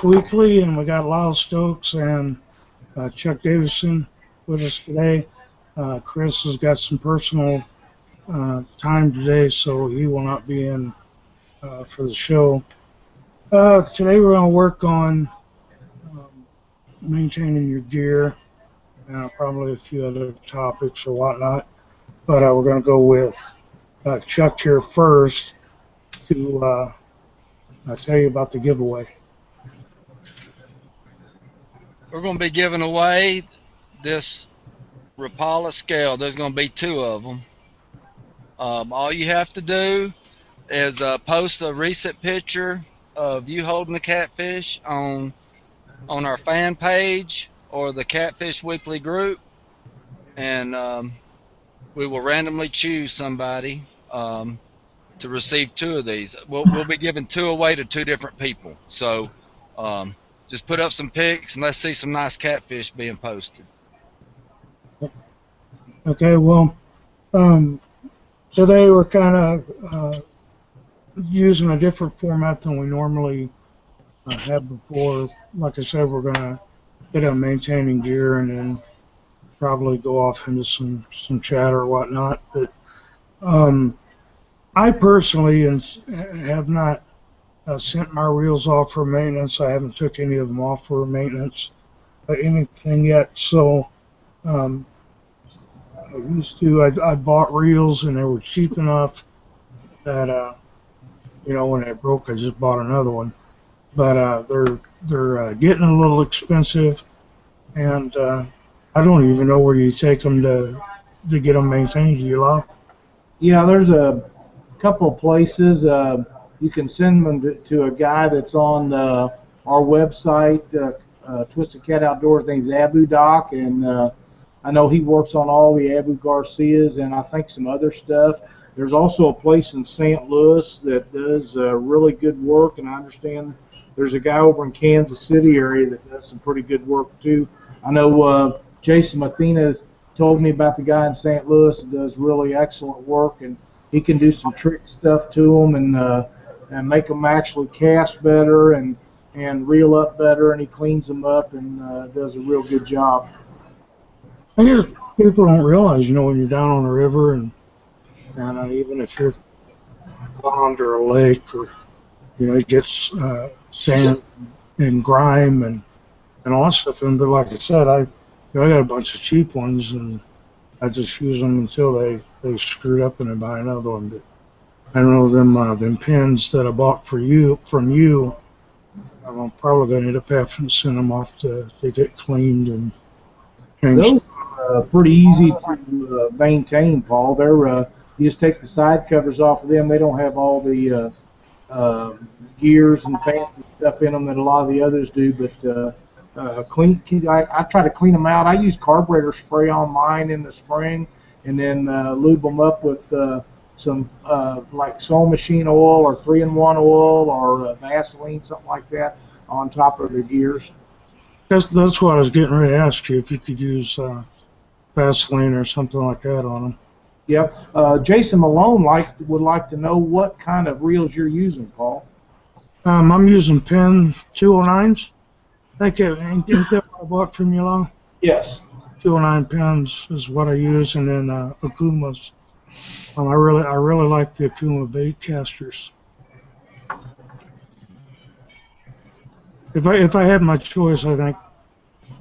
Catfish Weekly, and we got Lyle Stokes and Chuck Davison with us today. Chris has got some personal time today, so he will not be in for the show. Today we're going to work on maintaining your gear, probably a few other topics or whatnot, but we're going to go with Chuck here first to tell you about the giveaway. We're going to be giving away this Rapala scale. There's going to be 2 of them. All you have to do is post a recent picture of you holding the catfish on our fan page or the Catfish Weekly group, and we will randomly choose somebody to receive 2 of these. We'll be giving 2 away to 2 different people. So just put up some pics and let's see some nice catfish being posted. Okay, well, today we're kind of using a different format than we normally have before. Like I said, we're going to hit on maintaining gear and then probably go off into some chat or whatnot. But I personally have not sent my reels off for maintenance. I haven't took any of them off for maintenance, anything yet. So I used to. I bought reels and they were cheap enough that when they broke, I just bought another one. But they're getting a little expensive, and I don't even know where you take them to get them maintained. Do you, Lyle? Yeah, there's a couple of places. You can send them to a guy that's on our website, Twisted Cat Outdoors. His name's Abu Doc, and I know he works on all the Abu Garcias and I think some other stuff. There's also a place in St. Louis that does really good work, and I understand there's a guy over in Kansas City area that does some pretty good work too. I know Jason Mathena's told me about the guy in St. Louis that does really excellent work, and he can do some trick stuff to them and make them actually cast better and reel up better, and he cleans them up and does a real good job. I guess people don't realize, when you're down on the river and even if you're pond or a lake, or it gets sand and grime and all that stuff in. But like I said, I got a bunch of cheap ones and I just use them until they screwed up and I buy another one. But I don't know them pins that I bought from you. I'm probably going to end up having to send them off to get cleaned and changed. Those are pretty easy to maintain, Paul. They're you just take the side covers off of them. They don't have all the gears and fancy stuff in them that a lot of the others do. But I try to clean them out. I use carburetor spray on mine in the spring, and then lube them up with some like Soul Machine oil or 3-in-1 oil or Vaseline, something like that, on top of the gears. That's what I was getting ready to ask you, if you could use Vaseline or something like that on them. Yep. Jason Malone would like to know what kind of reels you're using, Paul. I'm using Penn 209s. Ain't that what I bought from you, Lyle? Yes. 209 pins is what I use, and then Akumas. I really like the Akuma bait casters. If I had my choice, I think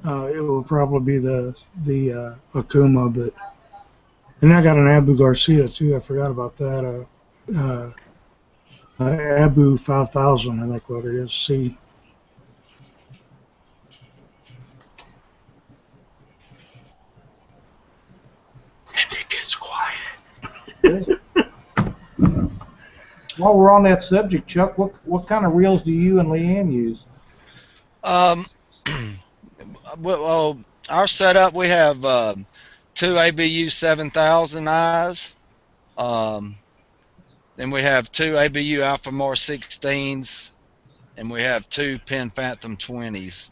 it would probably be the Akuma, but and I got an Abu Garcia too. I forgot about that. Abu 5000, I think what it is. C. And it gets quiet. While we're on that subject, Chuck, what kind of reels do you and Leanne use? Well, our setup, we have 2 ABU 7000 eyes. Then we have 2 ABU Alpha Mar 16s, and we have 2 Penn Phantom 20s.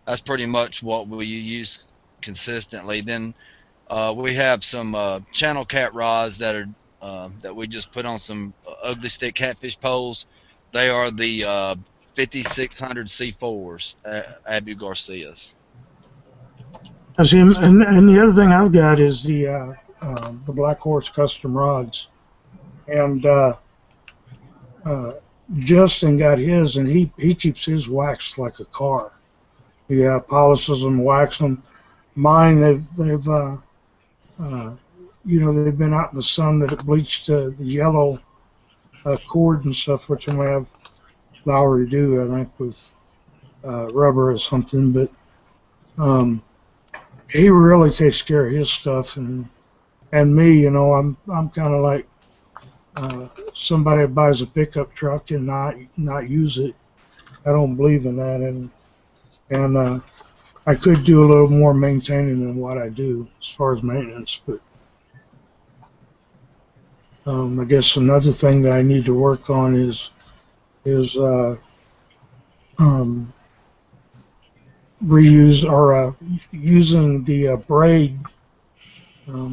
That's pretty much what we use consistently. Then we have some Channel Cat rods that we just put on some ugly stick catfish poles. They are the 5,600 C4s, Abu Garcias. I see, and the other thing I've got is the Black Horse custom rods, and Justin got his, and he keeps his waxed like a car. He polishes them, waxes them. Mine, they've they've been out in the sun that it bleached the yellow cord and stuff, which I'm gonna have Lowry do, I think, with rubber or something. But he really takes care of his stuff, and me, I'm kind of like somebody that buys a pickup truck and not use it. I don't believe in that, and I could do a little more maintaining than what I do as far as maintenance, but I guess another thing that I need to work on is reuse or using the braid.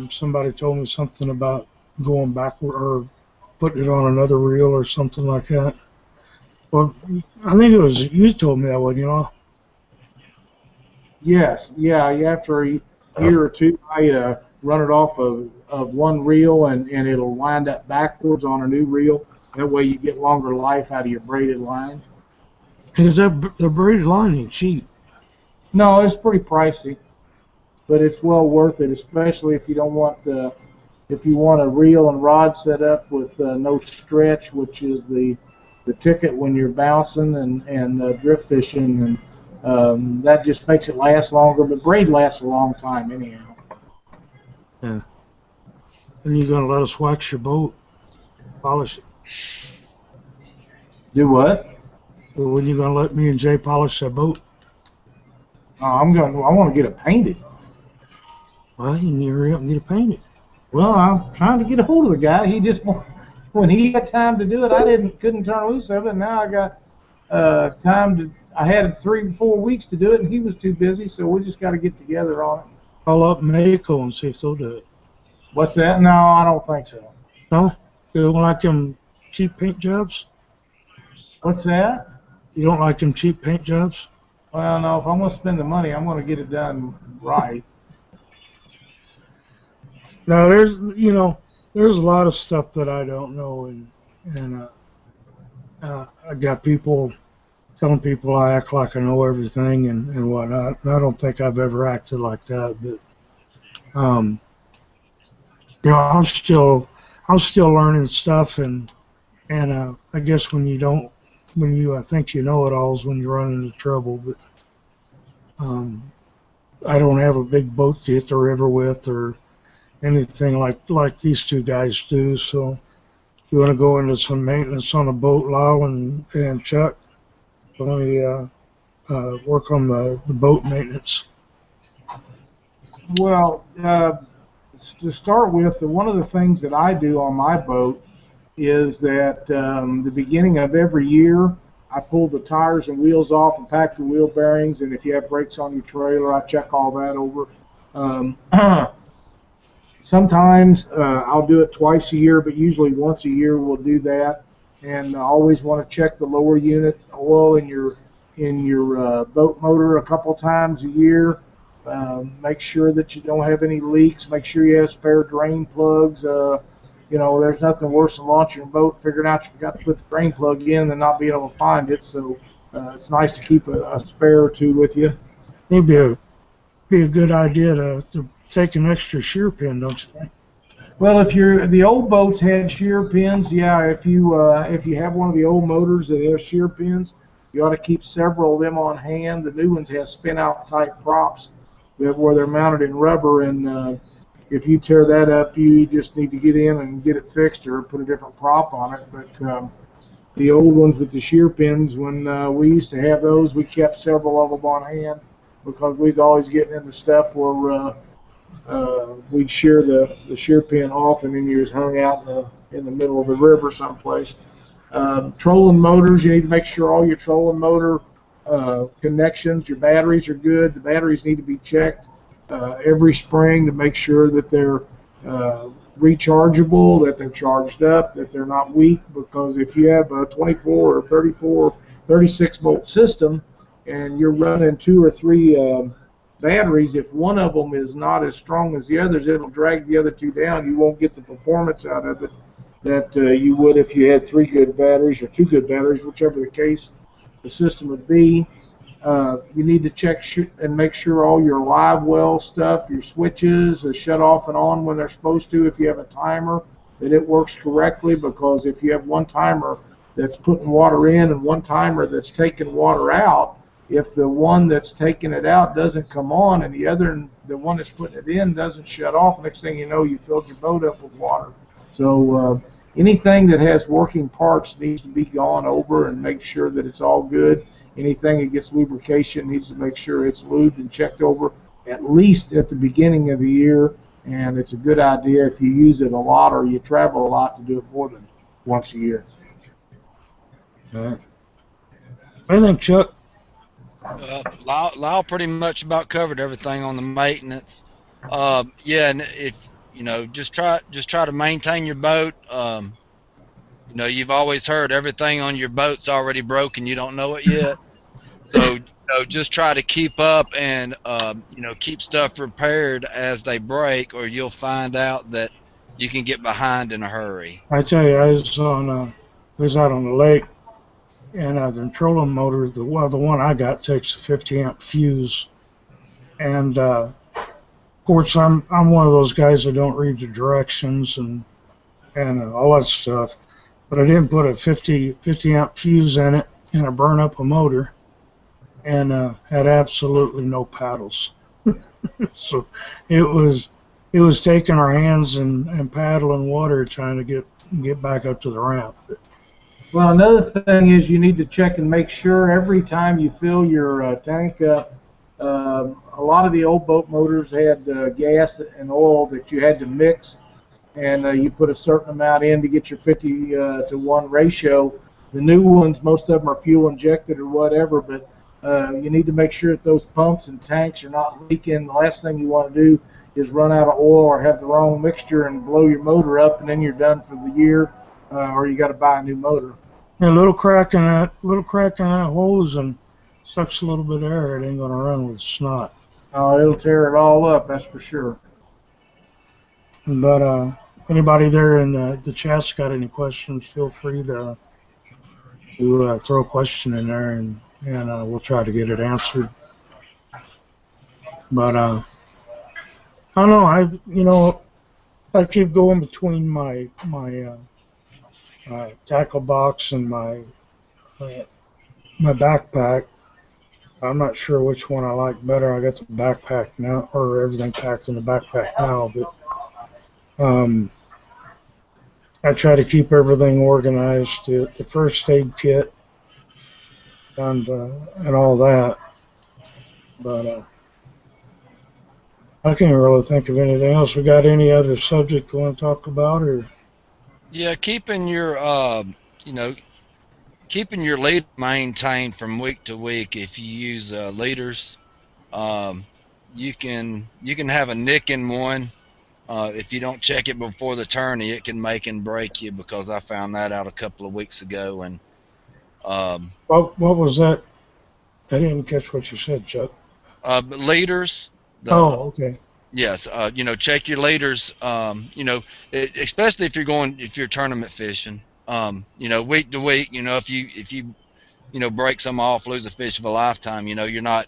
Somebody told me something about going backward or putting it on another reel or something like that. Well, I think it was you told me that one, Yes, yeah. After a year or two, I run it off of one reel, and it'll wind up backwards on a new reel. That way, you get longer life out of your braided line. Because the braided line ain't cheap. No, it's pretty pricey, but it's well worth it, especially if you don't want if you want a reel and rod set up with no stretch, which is the ticket when you're bouncing and drift fishing, and that just makes it last longer. But braid lasts a long time anyhow. Yeah. And you're gonna let us wax your boat, polish it. Do what? Well, when you gonna let me and Jay polish that boat? I want to get it painted. Well, you need to hurry up and get it painted. Well, I'm trying to get a hold of the guy. He just, when he had time to do it, I couldn't turn loose of it. Now I got time to. I had 3 to 4 weeks to do it, and he was too busy. So we just got to get together on it. Call up Mako and see if they'll do it. What's that? No, I don't think so. No, you don't like them cheap paint jobs? What's that? You don't like them cheap paint jobs? Well, no. If I'm going to spend the money, I'm going to get it done right. Now, there's a lot of stuff that I don't know, and I got people telling people I act like I know everything and whatnot. And I don't think I've ever acted like that, but I'm still learning stuff, and I guess when you think you know it all is when you run into trouble. But I don't have a big boat to hit the river with or anything like these two guys do. So you want to go into some maintenance on a boat, Lyle and Chuck? Let me work on the boat maintenance. Well, to start with, one of the things that I do on my boat is that the beginning of every year, I pull the tires and wheels off and pack the wheel bearings, and if you have brakes on your trailer, I check all that over. Sometimes I'll do it twice a year, but usually once a year we'll do that. And I always want to check the lower unit oil in your boat motor a couple times a year. Make sure that you don't have any leaks. Make sure you have spare drain plugs. There's nothing worse than launching your boat, figuring out you forgot to put the drain plug in, and not being able to find it. So it's nice to keep a spare or two with you. It'd be a good idea to take an extra shear pin, don't you think? Well, if the old boats had shear pins, yeah. If you have one of the old motors that has shear pins, you ought to keep several of them on hand. The new ones have spin-out type props where they're mounted in rubber, and if you tear that up, you just need to get in and get it fixed or put a different prop on it. But the old ones with the shear pins, when we used to have those, we kept several of them on hand because we was always getting into stuff where we'd shear the shear pin off, and then you was hung out in the middle of the river someplace. Trolling motors, you need to make sure all your trolling motor connections, your batteries are good. The batteries need to be checked every spring to make sure that they're rechargeable, that they're charged up, that they're not weak, because if you have a 24 or 34 36-volt system, and you're running 2 or 3 batteries. If one of them is not as strong as the others, it'll drag the other 2 down. You won't get the performance out of it that you would if you had 3 good batteries or 2 good batteries, whichever the case the system would be. You need to check and make sure all your live well stuff, your switches, are shut off and on when they're supposed to. If you have a timer, that it works correctly, because if you have one timer that's putting water in and one timer that's taking water out, if the one that's taking it out doesn't come on and the one that's putting it in doesn't shut off, next thing you know, you filled your boat up with water. So anything that has working parts needs to be gone over and make sure that it's all good. Anything that gets lubrication needs to make sure it's lubed and checked over at least at the beginning of the year. And it's a good idea if you use it a lot or you travel a lot to do it more than once a year. I think Chuck. Lyle pretty much about covered everything on the maintenance. Yeah, and if just try to maintain your boat. You've always heard everything on your boat's already broken. You don't know it yet. So just try to keep up and keep stuff repaired as they break, or you'll find out that you can get behind in a hurry. I tell you, I was out on the lake, and the trolling motor, the one I got takes a 50 amp fuse, and of course I'm one of those guys that don't read the directions and all that stuff, but I didn't put a 50 amp fuse in it, and I burned up a motor, and had absolutely no paddles. So it was taking our hands and paddling water trying to get back up to the ramp. Well, another thing is you need to check and make sure every time you fill your tank up. A lot of the old boat motors had gas and oil that you had to mix, and you put a certain amount in to get your 50 to 1 ratio. The new ones, most of them are fuel injected or whatever, but you need to make sure that those pumps and tanks are not leaking. The last thing you want to do is run out of oil or have the wrong mixture and blow your motor up, and then you're done for the year, or you got to buy a new motor. A little crack in that hose and sucks a little bit of air. It ain't gonna run with snot. Oh, it'll tear it all up, that's for sure. But if anybody there in the chat's got any questions, feel free to throw a question in there, and we'll try to get it answered. But I don't know. I keep going between my tackle box and my backpack. I'm not sure which one I like better. I got the backpack now, or everything packed in the backpack now, but I try to keep everything organized, the first aid kit and all that. But I can't really think of anything else. We got any other subject you want to talk about, or? Yeah, keeping your lead maintained from week to week. If you use leaders, you can have a nick in one. If you don't check it before the tourney, it can make and break you, because I found that out a couple of weeks ago. And what was that? I didn't catch what you said, Chuck. Leaders. Okay. Yes, check your leaders. Especially if you're tournament fishing. Week to week. If you break some off, lose a fish of a lifetime. You're not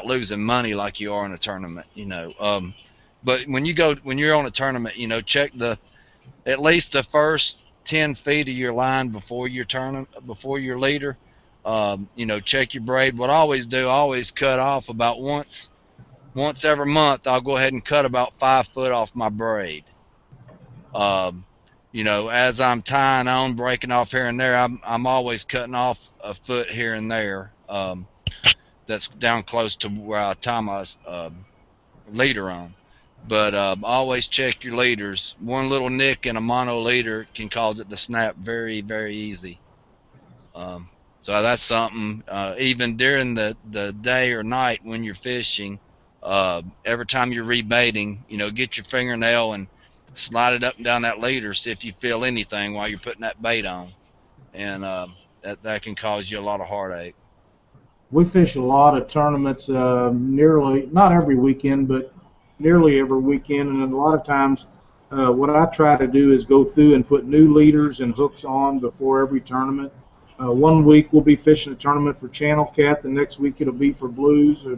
losing money like you are in a tournament. But when you're on a tournament, check at least the first 10 feet of your line before your leader. Check your braid. What I always do, I always cut off about once every month. I'll go ahead and cut about 5 foot off my braid. As I'm tying on, breaking off here and there, I'm always cutting off a foot here and there. That's down close to where I tie my leader on. But always check your leaders. One little nick in a mono leader can cause it to snap very, very easy. So that's something. Even during the day or night when you're fishing, every time you're rebaiting, get your fingernail and slide it up and down that leader, see if you feel anything while you're putting that bait on. And that can cause you a lot of heartache. We fish a lot of tournaments, nearly not every weekend, but nearly every weekend. And a lot of times, what I try to do is go through and put new leaders and hooks on before every tournament. One week we'll be fishing a tournament for channel cat. The next week it'll be for blues. Or,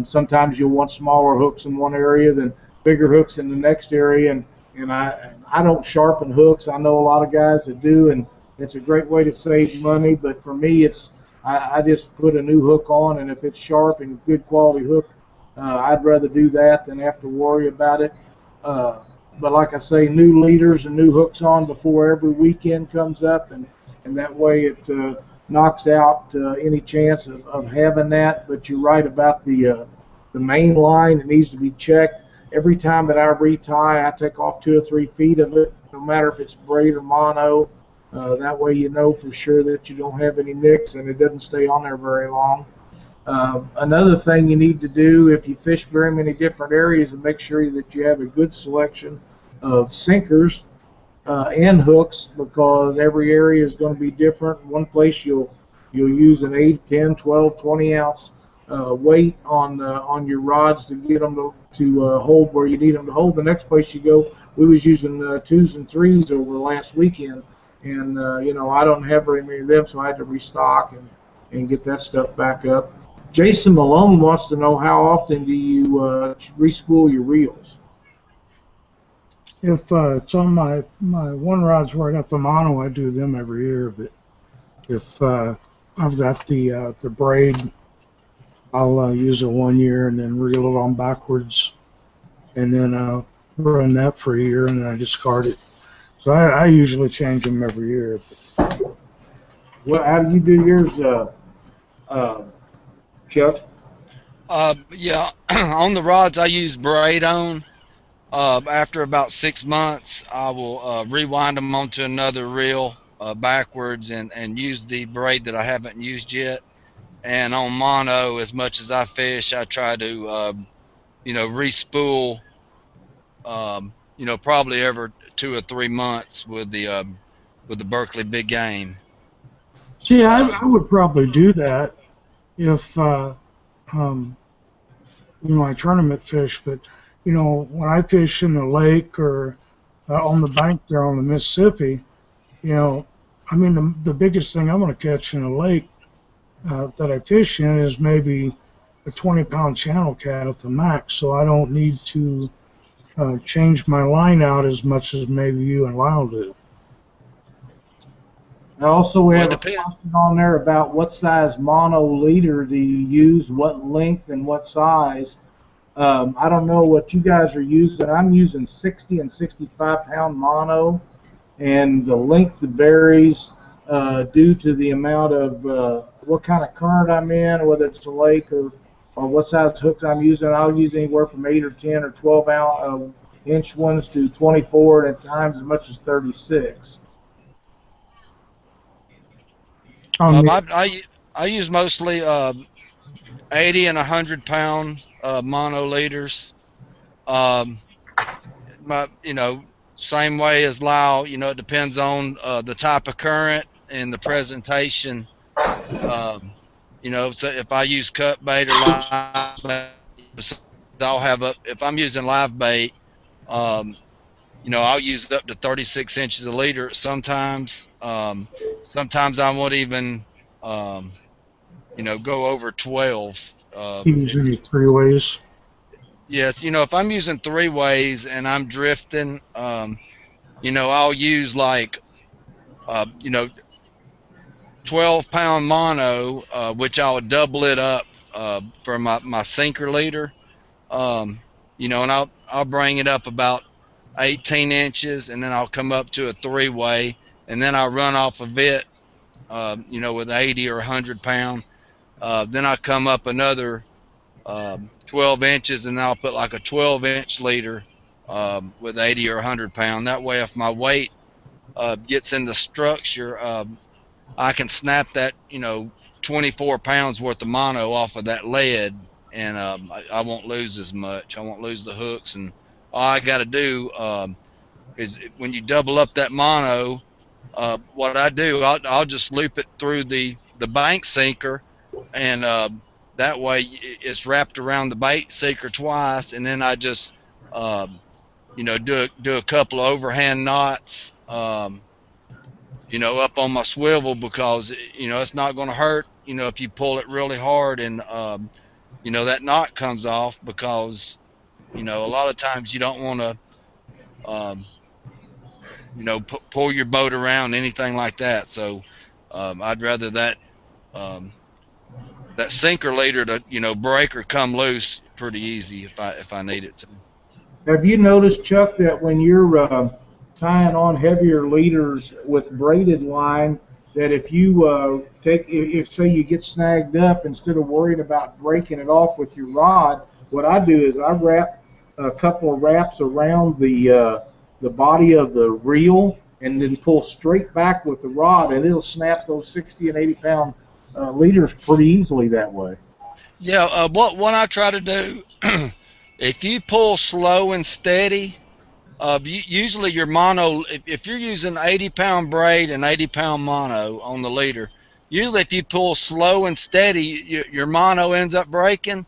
sometimes you'll want smaller hooks in one area than bigger hooks in the next area. And I don't sharpen hooks. I know a lot of guys that do, and it's a great way to save money. But for me, I just put a new hook on, and if it's sharp and good quality hook, I'd rather do that than have to worry about it. But like I say, new leaders and new hooks on before every weekend comes up, and that way it knocks out any chance of having that. But you're right about the main line. It needs to be checked. Every time that I retie, I take off 2 or 3 feet of it, no matter if it's braid or mono. That way you know for sure that you don't have any nicks and it doesn't stay on there very long. Another thing you need to do if you fish very many different areas is make sure that you have a good selection of sinkers and hooks, because every area is going to be different. One place you'll use an 8, 10, 12, 20 ounce weight on your rods to get them to hold where you need them to hold. The next place you go, we was using 2s and 3s over last weekend, and I don't have very many of them, so I had to restock and get that stuff back up. Jason Malone wants to know, how often do you respool your reels? If it's on my one rods where I got the mono, I do them every year. But if I've got the braid, I'll use it 1 year and then reel it on backwards, and then run that for a year, and then I discard it. So I usually change them every year. Well, how do you do yours, Chuck? Yeah, on the rods I use braid on. After about 6 months, I will rewind them onto another reel backwards and use the braid that I haven't used yet. And on mono, as much as I fish, I try to respool. Probably every 2 or 3 months with the Berkeley big game. See, I would probably do that if I tournament fish, but when I fish in the lake or on the bank there on the Mississippi, the biggest thing I'm going to catch in a lake that I fish in is maybe a 20-pound channel cat at the max, so I don't need to change my line out as much as maybe you and Lyle do. Also, we have a question on there about what size mono leader do you use, what length and what size. I don't know what you guys are using. I'm using 60 and 65-pound mono, and the length varies due to the amount of what kind of current I'm in, whether it's a lake or what size hooks I'm using. I'll use anywhere from 8 or 10 or 12 inch ones to 24, and at times as much as 36. I use mostly 80 and 100-pound mono leaders. Same way as Lyle. It depends on the type of current and the presentation. So if I use cut bait or live bait, if I'm using live bait, I'll use up to 36 inches a leader sometimes. Sometimes I won't even, go over 12. Use any 3-ways? Yes, if I'm using 3-ways and I'm drifting, I'll use 12-pound mono, which I'll double it up for my sinker leader. And I'll bring it up about 18 inches, and then I'll come up to a 3-way, and then I'll run off of it, with 80 or 100-pound. Then I'll come up another 12 inches, and I'll put like a 12-inch leader with 80 or 100-pound. That way, if my weight gets in the structure, I can snap that 24 pounds worth of mono off of that lead, and I won't lose as much. I won't lose the hooks, and all I got to do is when you double up that mono, what I do, I'll just loop it through the bank sinker, and that way it's wrapped around the bait sinker twice, and then I just do a couple of overhand knots, up on my swivel, because it's not going to hurt, if you pull it really hard, and that knot comes off, because a lot of times you don't want to um, pull your boat around, anything like that. So I'd rather um, that sinker leader to break or come loose pretty easy if I need it to. Have you noticed, Chuck, that when you're tying on heavier leaders with braided line, that if you if say you get snagged up, instead of worrying about breaking it off with your rod, what I do is I wrap a couple of wraps around the body of the reel, and then pull straight back with the rod, and it'll snap those 60 and 80 pound leaders pretty easily that way. Yeah, what I try to do, if you pull slow and steady, usually your mono, if you're using 80-pound braid and 80-pound mono on the leader, usually if you pull slow and steady, your mono ends up breaking.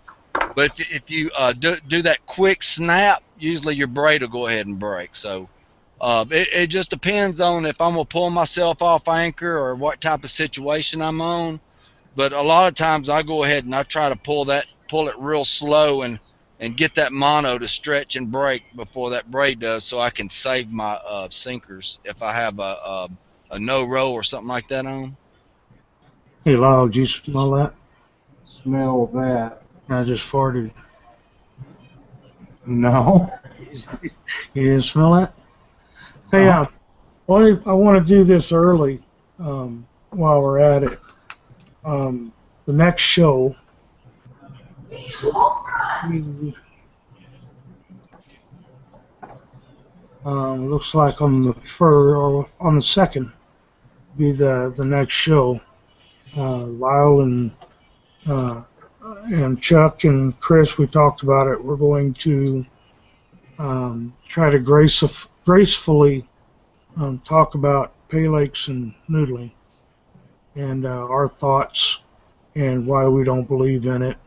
But if you do that quick snap, usually your braid will go ahead and break. So it just depends on if I'm going to pull myself off anchor or what type of situation I'm on. But a lot of times I go ahead and I try to pull it real slow, and get that mono to stretch and break before that braid does, so I can save my sinkers if I have a no row or something like that on. Hey, Lyle, did you smell that? Smell that? I just farted. No. You didn't smell that? Hey, I want to do this early while we're at it. The next show, looks like on the on the 2nd, be the next show. Lyle and Chuck and Chris, we talked about it. We're going to try to gracefully talk about pay lakes and noodling, and our thoughts and why we don't believe in it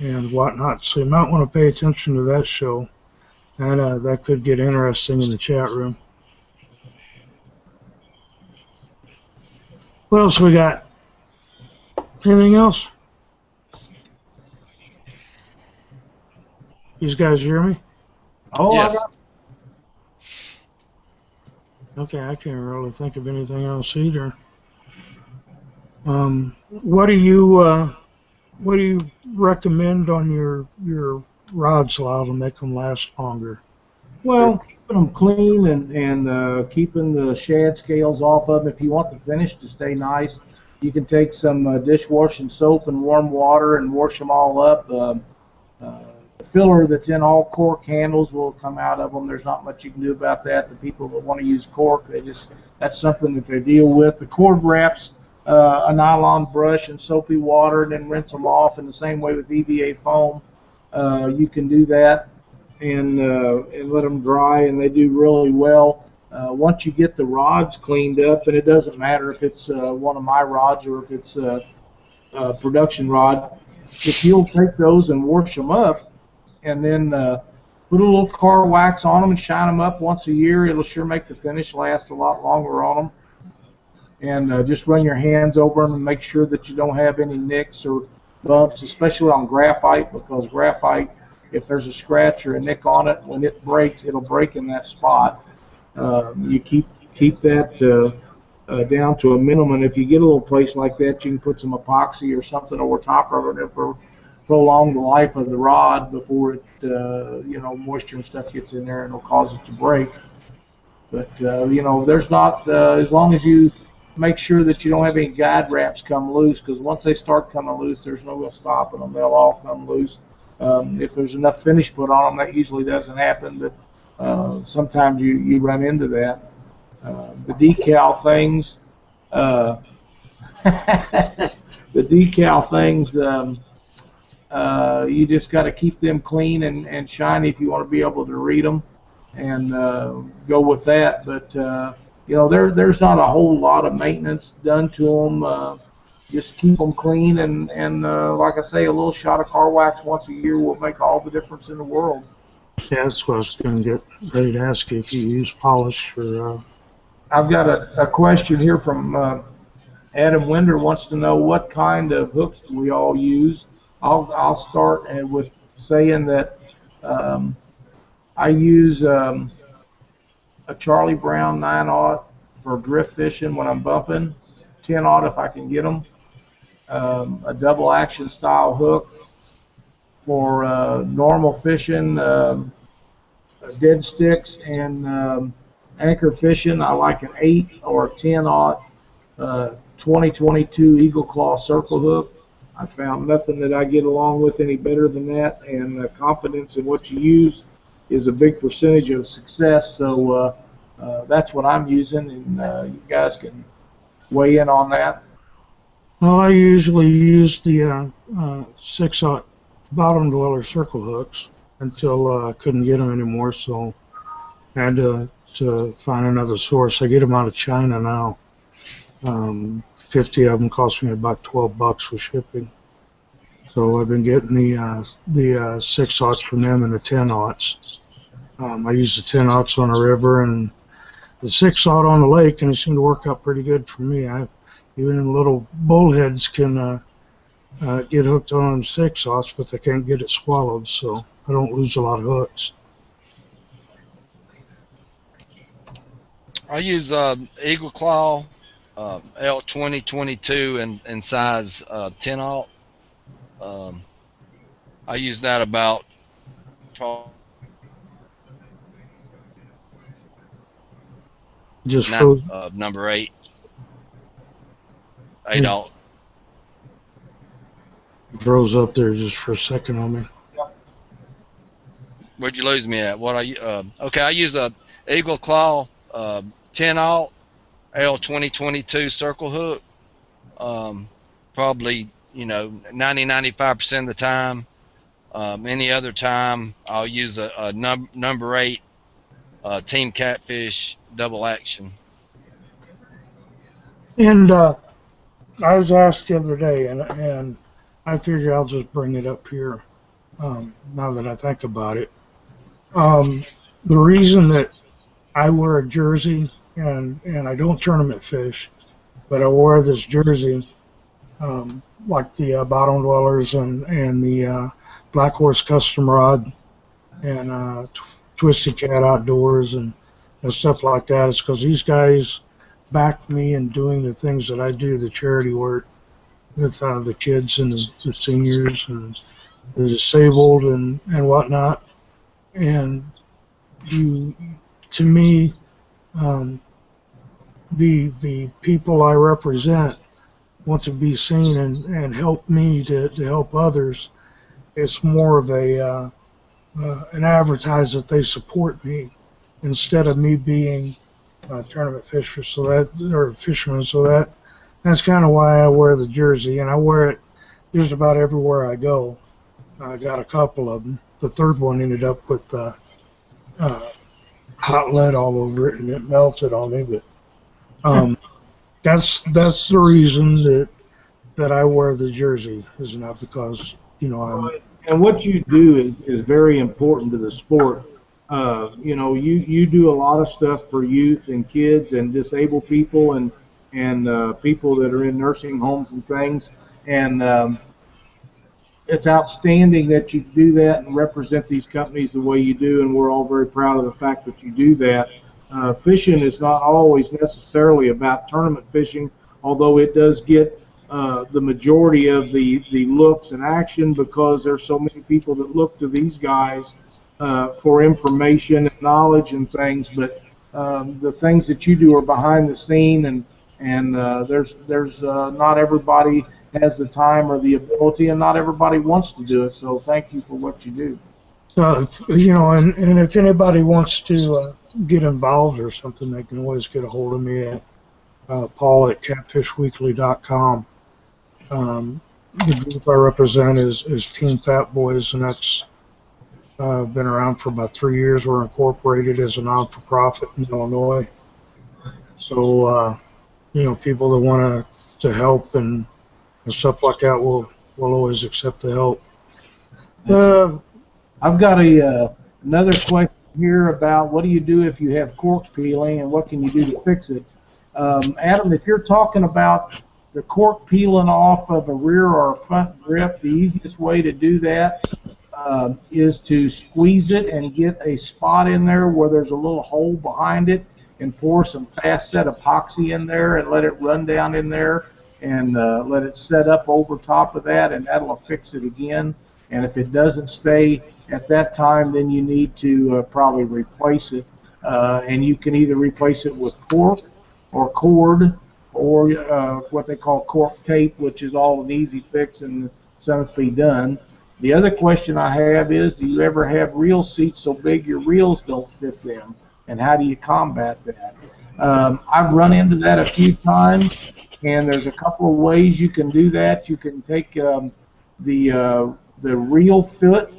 and whatnot. So you might want to pay attention to that show, and that could get interesting in the chat room. What else we got? Anything else? These guys hear me? Oh, Yes. Okay, I can't really think of anything else either. What do you recommend on your rods, Lyle, to make them last longer? well, keeping them clean and keeping the shad scales off of them. If you want the finish to stay nice, you can take some dishwashing soap and warm water and wash them all up. The filler that's in all cork handles will come out of them. There's not much you can do about that. The people that want to use cork, that's something that they deal with. The cord wraps, a nylon brush and soapy water, and then rinse them off. In the same way with EVA foam, you can do that and let them dry, and they do really well. Once you get the rods cleaned up, and it doesn't matter if it's one of my rods or if it's a production rod, if you'll take those and wash them up, and then put a little car wax on them and shine them up once a year, it'll sure make the finish last a lot longer on them. And just run your hands over them and make sure that you don't have any nicks or bumps, especially on graphite, because graphite, if there's a scratch or a nick on it, when it breaks, it'll break in that spot. You keep that down to a minimum. If you get a little place like that, you can put some epoxy or something over top of it for prolong the life of the rod before it, moisture and stuff gets in there and it'll cause it to break. But there's not as long as you make sure that you don't have any guide wraps come loose, because once they start coming loose, there's no stopping them. They'll all come loose. If there's enough finish put on them, that usually doesn't happen, but sometimes you run into that. The decal things, you just got to keep them clean and shiny if you want to be able to read them, and go with that. But there's not a whole lot of maintenance done to them. Just keep them clean, and like I say, a little shot of car wax once a year will make all the difference in the world. Yeah, that's what I was going to get ready to ask you if you use polish or. I've got a question here from Adam Winder wants to know what kind of hooks do we all use. I'll start with saying that I use a Charlie Brown 9/0 for drift fishing when I'm bumping, 10/0 if I can get them, a double action style hook for normal fishing, dead sticks, and anchor fishing. I like an 8 or a 10/0 2022 Eagle Claw circle hook. I found nothing that I get along with any better than that, and confidence in what you use is a big percentage of success. So that's what I'm using, and you guys can weigh in on that. Well, I usually use the 6/0 bottom dweller circle hooks until I couldn't get them anymore, so I had to find another source. I get them out of China now. 50 of them cost me about $12 with shipping. So I've been getting the 6/0 from them and the 10/0. I use the 10/0 on the river and the 6/0 on the lake, and it seemed to work out pretty good for me. Even little bullheads can get hooked on them 6/0, but they can't get it swallowed, so I don't lose a lot of hooks. I use Eagle Claw L2022 in size 10/0. I use that about Just number 8. 8/0. Froze up there just for a second on me. Where'd you lose me at? Okay, I use a Eagle Claw 10/0 L2022 circle hook. Probably 90-95% of the time. Any other time I'll use a number 8 Team Catfish double action. And I was asked the other day, and I figure I'll just bring it up here now that I think about it. The reason that I wear a jersey, and I don't tournament fish, but I wear this jersey like the bottom dwellers and the Black Horse Custom Rod and Twisted Cat Outdoors and stuff like that, is because these guys back me in doing the things that I do, the charity work with the kids and the seniors and the disabled and whatnot. And to me, the people I represent want to be seen and help me to help others. It's more of an advertise that they support me instead of me being a tournament fisher, fisherman. So that's kind of why I wear the jersey, and I wear it just about everywhere I go. I got a couple of them. The third one ended up with hot lead all over it, and it melted on me. But that's the reason that I wear the jersey, is not because I'm. And what you do is very important to the sport. You do a lot of stuff for youth and kids and disabled people and people that are in nursing homes and things. And it's outstanding that you do that and represent these companies the way you do, and we're all very proud of the fact that you do that. Fishing is not always necessarily about tournament fishing, although it does get the majority of the looks and action, because there's so many people that look to these guys for information and knowledge and things. But the things that you do are behind the scene, and there's not everybody has the time or the ability, and not everybody wants to do it. So thank you for what you do. So and if anybody wants to get involved or something, they can always get a hold of me at Paul at catfishweekly.com. The group I represent is Team Fat Boys, and that's been around for about 3 years. We're incorporated as a non-for-profit in Illinois. So people that want to help and stuff like that will always accept the help. I've got another question here about what do you do if you have cork peeling and what can you do to fix it? Adam, if you're talking about the cork peeling off of a rear or a front grip, the easiest way to do that is to squeeze it and get a spot in there where there's a little hole behind it and pour some fast set epoxy in there and let it run down in there and let it set up over top of that, and that'll fix it again. And if it doesn't stay at that time, then you need to probably replace it. And you can either replace it with cork or cord or what they call cork tape, which is all an easy fix and something to be done. The other question I have is, do you ever have reel seats so big your reels don't fit them? And how do you combat that? I've run into that a few times, and there's a couple of ways you can do that. You can take the reel foot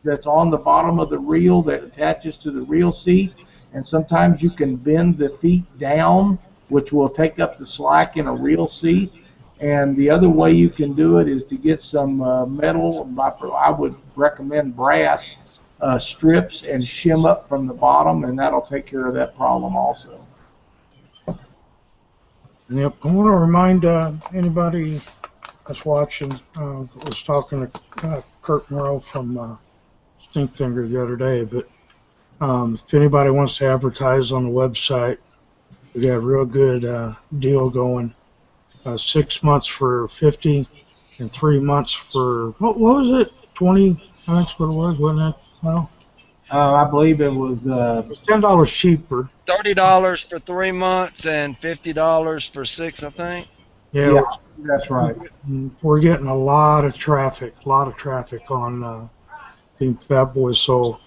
that's on the bottom of the reel that attaches to the reel seat, and sometimes you can bend the feet down, which will take up the slack in a reel seat. And the other way you can do it is to get some metal, I would recommend brass strips, and shim up from the bottom, and that'll take care of that problem also. Yep, I want to remind anybody that's watching, I was talking to Kurt Morrow from Stinkfinger the other day, but if anybody wants to advertise on the website, we got a real good deal going. 6 months for $50 and 3 months for, what was it, 20? That's what it was, wasn't it? Well, I believe it was $10 cheaper. $30 for 3 months and $50 for 6, I think. Yeah, that's right. We're getting a lot of traffic on Team Fat Boys, so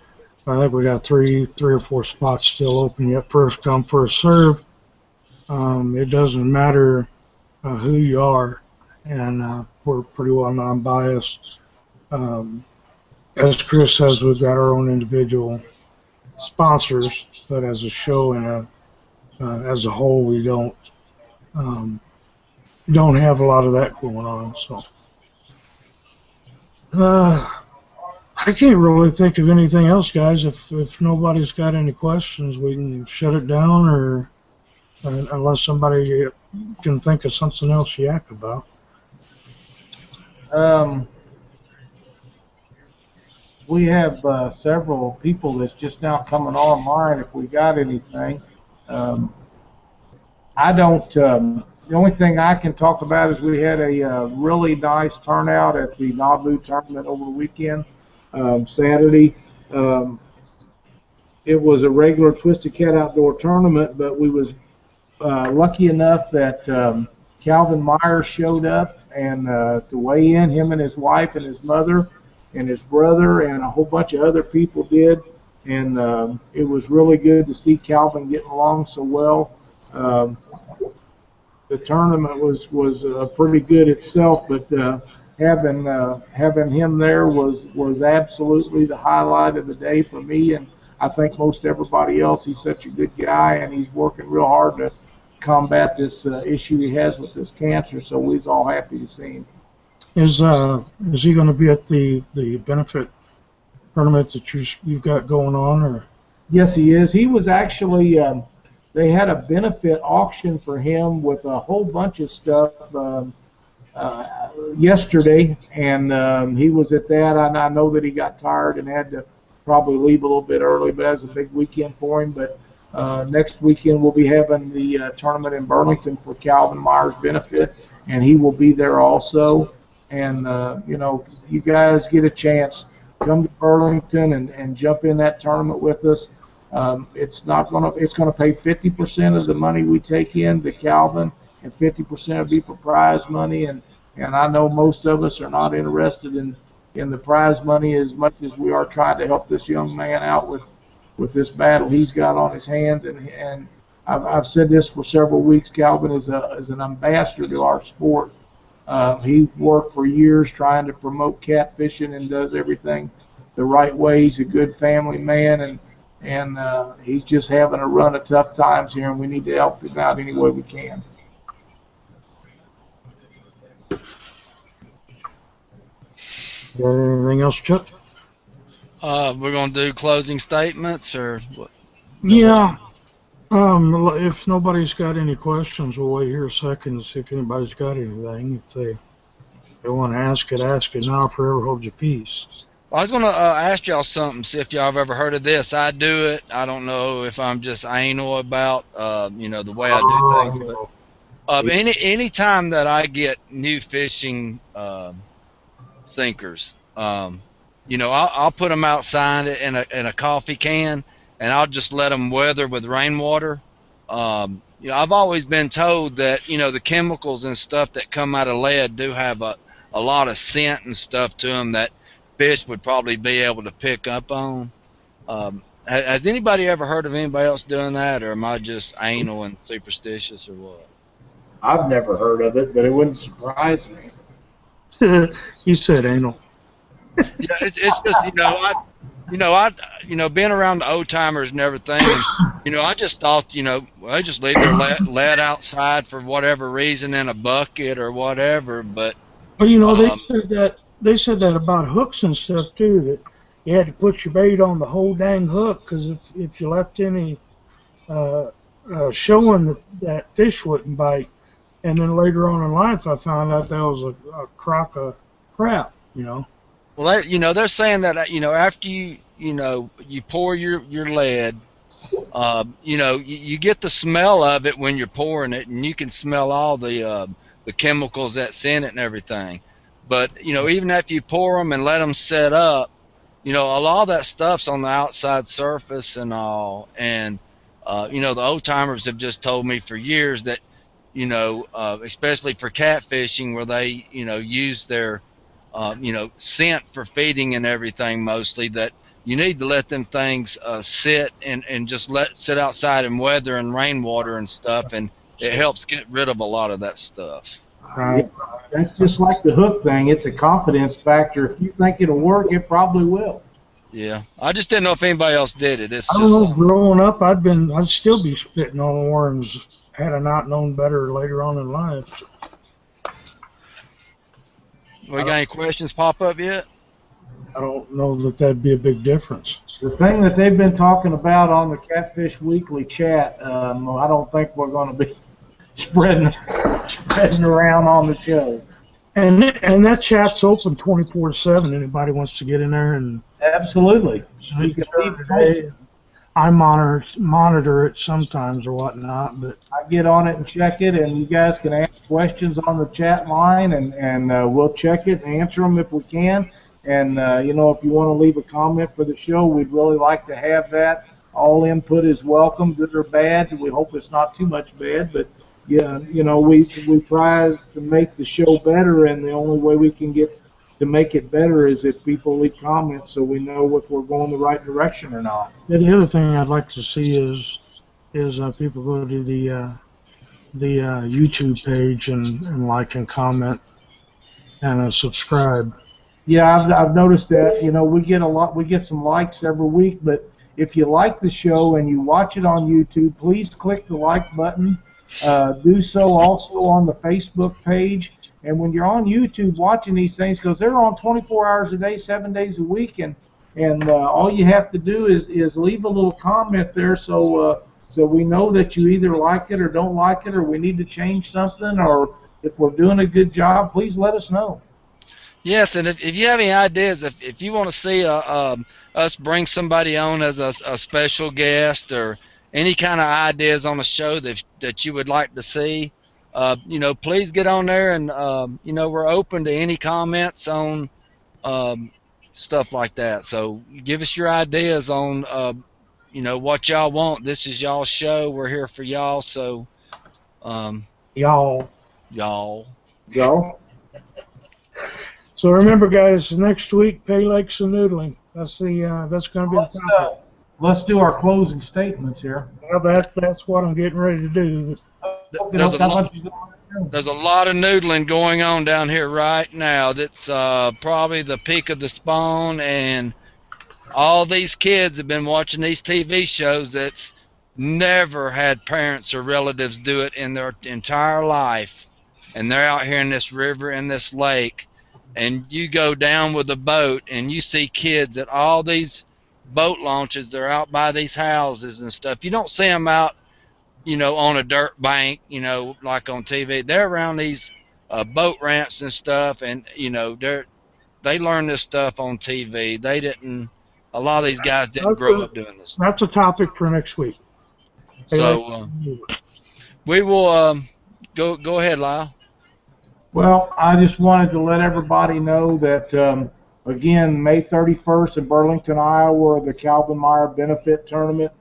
I think we got three or four spots still open yet. First come, first serve. It doesn't matter who you are, and we're pretty well non-biased. As Chris says, we've got our own individual sponsors, but as a show and as a whole, we don't have a lot of that going on. So I can't really think of anything else, guys. If nobody's got any questions, we can shut it down, or unless somebody can think of something else to yak about. We have several people that's just now coming online. If we got anything, I don't. The only thing I can talk about is we had a really nice turnout at the Nauvoo tournament over the weekend, Saturday. It was a regular Twisted Cat outdoor tournament, but we was lucky enough that Calvin Myers showed up and to weigh in. Him and his wife and his mother and his brother and a whole bunch of other people did, and it was really good to see Calvin getting along so well. The tournament was pretty good itself, but having him there was absolutely the highlight of the day for me, and I think most everybody else. He's such a good guy, and he's working real hard to combat this issue he has with this cancer, so we're all happy to see him. Is he going to be at the benefit tournament that you've got going on, or? Yes, he is. He was actually. They had a benefit auction for him with a whole bunch of stuff yesterday, and he was at that. I know that he got tired and had to probably leave a little bit early, but that was a big weekend for him. But next weekend we'll be having the tournament in Burlington for Calvin Myers' benefit, and he will be there also. And you guys get a chance, come to Burlington and jump in that tournament with us. It's gonna pay 50% of the money we take in to Calvin, and 50% will be for prize money. And I know most of us are not interested in the prize money as much as we are trying to help this young man out with this battle he's got on his hands. And I've said this for several weeks. Calvin is an ambassador to our sport. He worked for years trying to promote catfishing and does everything the right way. He's a good family man, and and he's just having a run of tough times here, and we need to help him out any way we can. Got anything else, Chuck? We're gonna do closing statements or what? Yeah. If nobody's got any questions, we'll wait here a second and see if anybody's got anything. If they want to ask it now. Forever hold your peace. I was gonna ask y'all something. See if y'all have ever heard of this. I do it. I don't know if I'm just anal about the way I do things, but any time that I get new fishing sinkers, I'll put them outside in a coffee can, and I'll just let them weather with rainwater. I've always been told that the chemicals and stuff that come out of lead do have a lot of scent and stuff to them that fish would probably be able to pick up on. Has anybody ever heard of anybody else doing that, or am I just anal and superstitious, or what? I've never heard of it, but it wouldn't surprise me. You said anal. Yeah, it's just being around the old timers and everything. And, I just thought they just leave their lead outside for whatever reason in a bucket or whatever. But well, they said that about hooks and stuff too. That you had to put your bait on the whole dang hook, because if you left any showing that fish wouldn't bite. And then later on in life, I found out that was a crock of crap. Well, they're saying that after you pour your lead, you get the smell of it when you're pouring it, and you can smell all the chemicals that's in it and everything. But even after you pour them and let them set up, a lot of that stuff's on the outside surface and all. And the old timers have just told me for years that especially for catfishing, where they use their scent for feeding and everything mostly, that you need to let them things sit and just sit outside and weather and rainwater and stuff, and it helps get rid of a lot of that stuff. Right. That's just like the hook thing. It's a confidence factor. If you think it'll work, it probably will. Yeah, I just didn't know if anybody else did it. It's I don't know. Growing up, I'd still be spitting on worms had I not known better later on in life. We got any questions pop up yet? I don't know that that'd be a big difference. The thing that they've been talking about on the Catfish Weekly chat, I don't think we're going to be spreading around on the show. And that chat's open 24/7. Anybody wants to get in there and absolutely. So you can leave questions. I monitor it sometimes or whatnot, but I get on it and check it, and you guys can ask questions on the chat line, and we'll check it and answer them if we can. And if you want to leave a comment for the show, we'd really like to have that. All input is welcome, good or bad. We hope it's not too much bad, but yeah, we try to make the show better, and the only way we can get to make it better is if people leave comments, so we know if we're going the right direction or not. Yeah, the other thing I'd like to see is people go to the YouTube page and like and comment and subscribe. Yeah, I've noticed that. We get some likes every week, but if you like the show and you watch it on YouTube, please click the like button. Do so also on the Facebook page. And when you're on YouTube watching these things, because they're on 24 hours a day, 7 days a week, and all you have to do is leave a little comment there, so we know that you either like it or don't like it, or we need to change something, or if we're doing a good job, please let us know. Yes, and if you have any ideas, if you want to see us bring somebody on as a special guest, or any kind of ideas on the show that you would like to see, please get on there, and we're open to any comments on stuff like that. So give us your ideas on what y'all want. This is y'all's show. We're here for y'all. So y'all. So remember, guys, next week, pay lakes and noodling. That's going to be the topic. Let's do our closing statements here. Well, that's what I'm getting ready to do. There's a lot of noodling going on down here right now. That's probably the peak of the spawn, and all these kids have been watching these TV shows that's never had parents or relatives do it in their entire life, and they're out here in this river and this lake, and you go down with a boat and you see kids at all these boat launches. They're out by these houses and stuff. You don't see them out, on a dirt bank, like on TV. They're around these boat ramps and stuff, and they learn this stuff on TV. They didn't. A lot of these guys didn't grow up doing this. That's a topic for next week. So we will go ahead, Lyle. Well, I just wanted to let everybody know that, again, May 31st in Burlington, Iowa, the Calvin Meyer Benefit Tournament.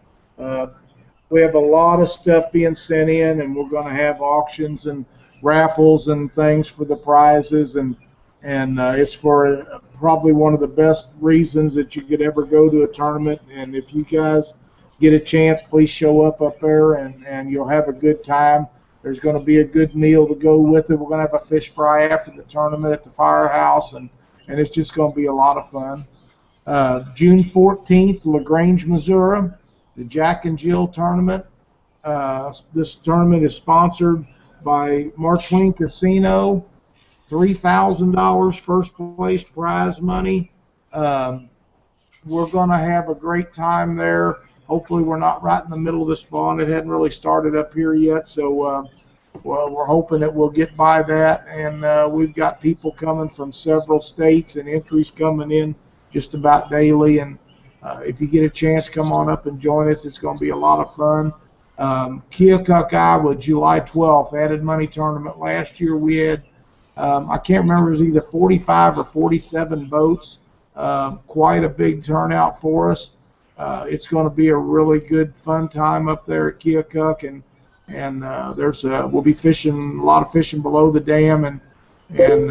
We have a lot of stuff being sent in, and we're going to have auctions and raffles and things for the prizes, and it's for probably one of the best reasons that you could ever go to a tournament. And if you guys get a chance, please show up there, and you'll have a good time. There's going to be a good meal to go with it. We're going to have a fish fry after the tournament at the firehouse, and it's just going to be a lot of fun. June 14th, LaGrange, Missouri, the Jack and Jill tournament. This tournament is sponsored by Mark Twain Casino. $3,000 first place prize money. We're going to have a great time there. Hopefully we're not right in the middle of the spawn. It hadn't really started up here yet, so we're hoping that we'll get by that. And we've got people coming from several states and entries coming in just about daily. And if you get a chance, come on up and join us. It's going to be a lot of fun. Keokuk, Iowa, July 12th, added money tournament. Last year we had, I can't remember, it was either 45 or 47 boats. Quite a big turnout for us. It's going to be a really good, fun time up there at Keokuk, and we'll be fishing, a lot of fishing below the dam and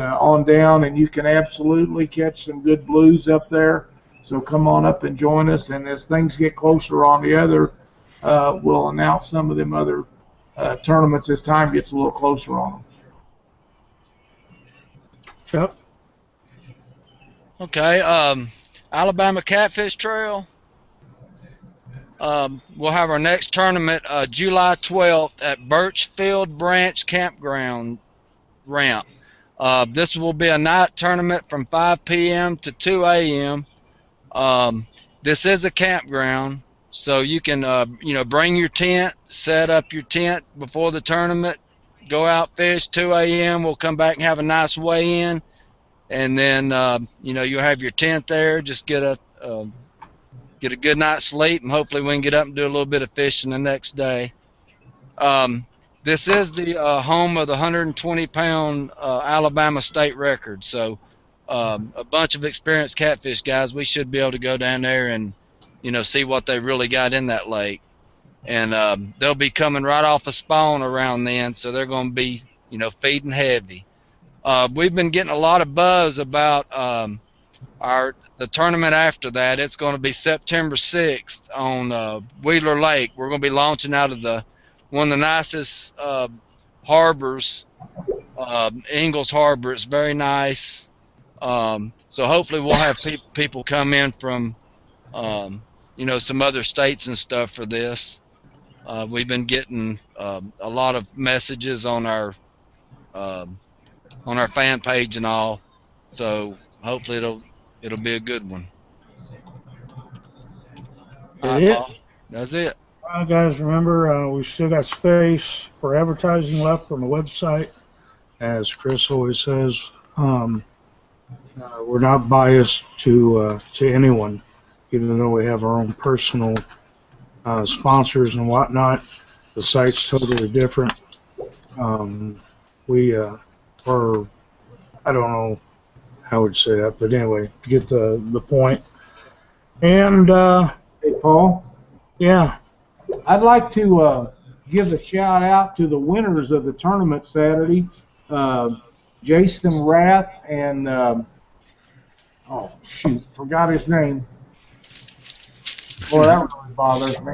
on down, and you can absolutely catch some good blues up there. So come on up and join us, and as things get closer on the other, we'll announce some of them other tournaments as time gets a little closer on them. Yep. Okay. Alabama Catfish Trail. We'll have our next tournament July 12th at Birchfield Branch Campground Ramp. This will be a night tournament from 5 p.m. to 2 a.m. This is a campground, so you can bring your tent, set up your tent before the tournament, go out fish 2 a.m. We'll come back and have a nice weigh-in, and then you'll have your tent there. Just get a good night's sleep, and hopefully we can get up and do a little bit of fishing the next day. This is the home of the 120-pound Alabama state record, so a bunch of experienced catfish guys. We should be able to go down there and see what they really got in that lake. And they'll be coming right off a spawn around then, so they're going to be feeding heavy. We've been getting a lot of buzz about the tournament after that. It's going to be September 6th on Wheeler Lake. We're going to be launching out of one of the nicest harbors, Ingalls Harbor. It's very nice. So hopefully we'll have people come in from some other states and stuff for this. We've been getting a lot of messages on our fan page and all. So hopefully it'll be a good one. All right, Paul, that's it. Well, guys, remember, we've still got space for advertising left on the website. As Chris always says, we're not biased to anyone, even though we have our own personal sponsors and whatnot. The site's totally different. We are, I don't know how I would say that, but anyway, you get the point. And Hey, Paul? Yeah. I'd like to give a shout out to the winners of the tournament Saturday, Jason Rath and oh shoot, forgot his name. Boy, that really bothers me.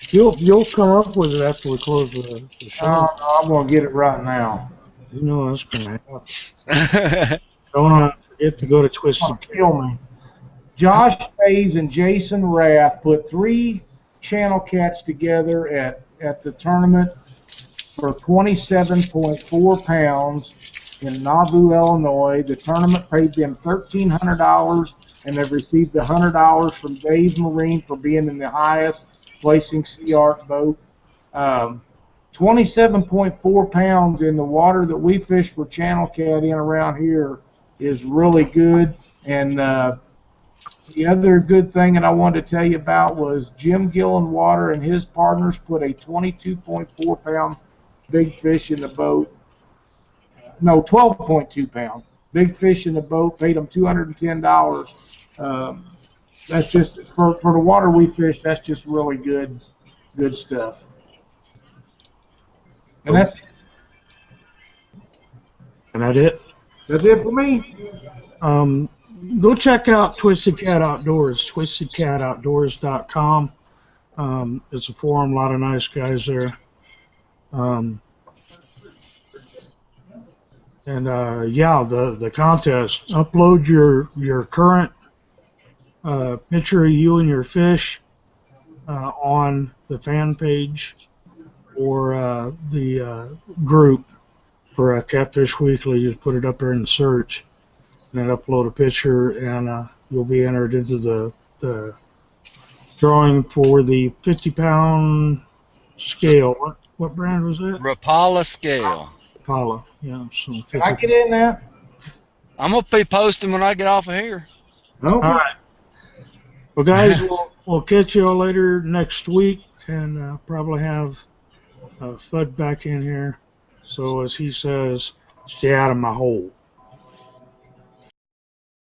You'll come up with it after we close the show. No, I'm gonna get it right now. You know that's gonna happen. Don't forget to go to Twisted. Kill me. Josh Hayes and Jason Rath put 3 channel cats together at the tournament for 27.4 pounds in Nauvoo, Illinois. The tournament paid them $1,300, and they've received $100 from Dave Marine for being in the highest placing Sea Art boat. 27.4 pounds in the water that we fish for channel cat in around here is really good. And the other good thing that I wanted to tell you about was Jim Gillen Water and his partners put a 22.4 pound big fish in the boat. No, 12.2 pound big fish in the boat. Paid them $210. That's just for the water we fish. That's just really good stuff. And that's it. That's it for me. Go check out Twisted Cat Outdoors, twistedcatoutdoors.com. It's a forum, a lot of nice guys there. Yeah, the contest. Upload your current picture of you and your fish on the fan page or the group for Catfish Weekly. Just put it up there in the search, and then upload a picture, and you'll be entered into the drawing for the 50-pound scale. What brand was that? Rapala scale. Rapala, yeah. So 50. Can I get in there? I'm gonna be posting when I get off of here. Okay. All right. Well, guys, we'll catch you all later next week, and probably have Fudd back in here. So as he says, stay out of my hole.